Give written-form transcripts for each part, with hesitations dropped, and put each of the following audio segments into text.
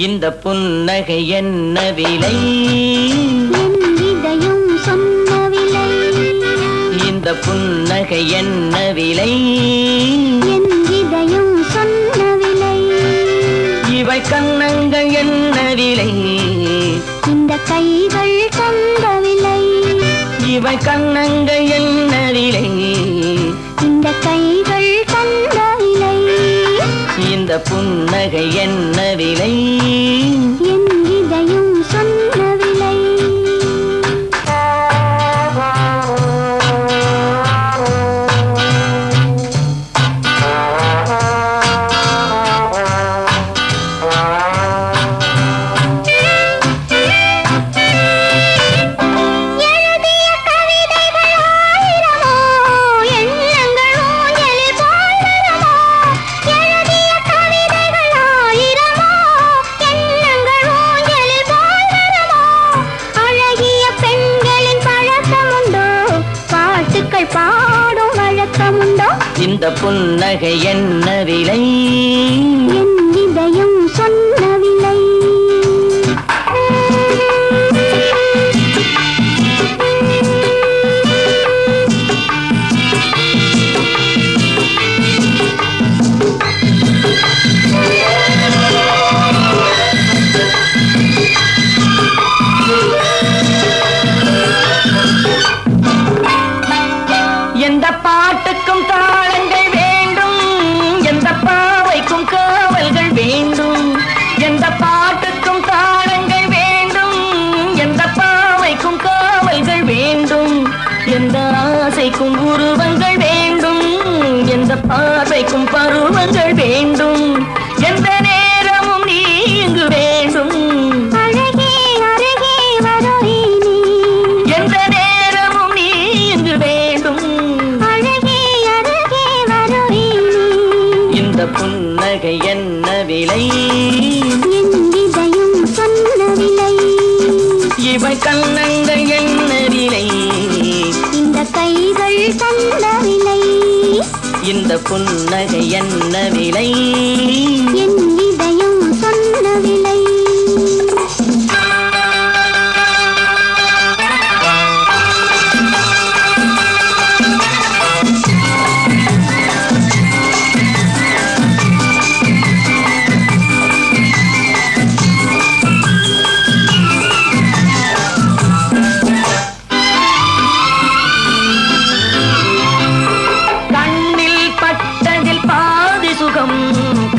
இந்த புன்னகை என்ன விலை? என் இதயம் சொன்ன விலை. இந்த புன்னகை என்ன விலை? என் இதயம் சொன்ன விலை. இவை கன்னங்கள் என்ன விலை? இந்த கைகள் தந்த விலை. இவை கன்னங்கள் என்ன விலை? இந்த கைகள் தந்த விலை. இந்த புன்னகை என்ன விலை? என் இதயம் சொன்ன விலை. இந்த புன்னகை என்ன விலை? என் இதயம் சொன்ன விலை. எந்த பாட்டுக்கும் தாளங்கள் வேண்டும், எந்த பாவைக்கும் காவல்கள் வேண்டும். எந்த பாட்டுக்கும் தாளங்கள் வேண்டும், எந்த பாவைக்கும் காவல்கள் வேண்டும். எந்த ஆசைக்கும் உருவங்கள் வேண்டும், எந்த பார்வைக்கும் பருவங்கள் வேண்டும். எந்த நேரமும் நீ இங்கு வேண்டும். அழகே அருகே வருவீனே. எந்த நேரமும் நீ இங்கு வேண்டும். அழகே அருகே வருவீனே. இந்த புன்னகை என்ன விலை? என் இதயம் சொன்ன விலை. இவை கன்னங்கள் என்ன விலை? இந்த கைகள் தந்த விலை. இந்த புன்னகை என்ன விலை? என் இதயம் சொன்ன விலை.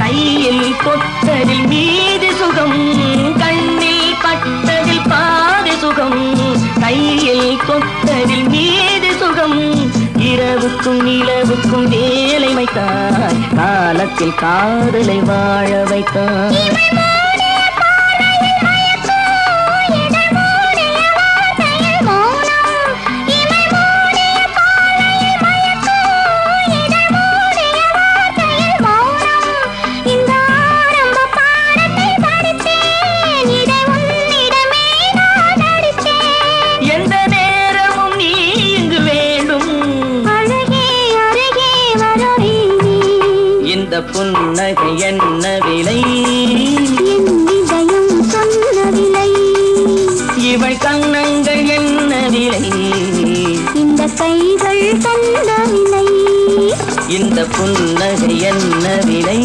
கையில் கொத்ததில் மீது சுகம். கண்ணில் பட்டதில் பாதி சுகம், கையில் கொத்ததில் மீது சுகம். இரவுக்கும் நிலவுக்கும் வேலை வைத்தாய், காலத்தில் காதலை வாழ வைத்தாய். இந்த புன்னகை என்ன விலை? என் இதயம் சொன்ன விலை. இவை கன்னங்கள் என்ன விலை? இந்த கைகள் தந்த விலை. இந்த புன்னகை என்ன விலை?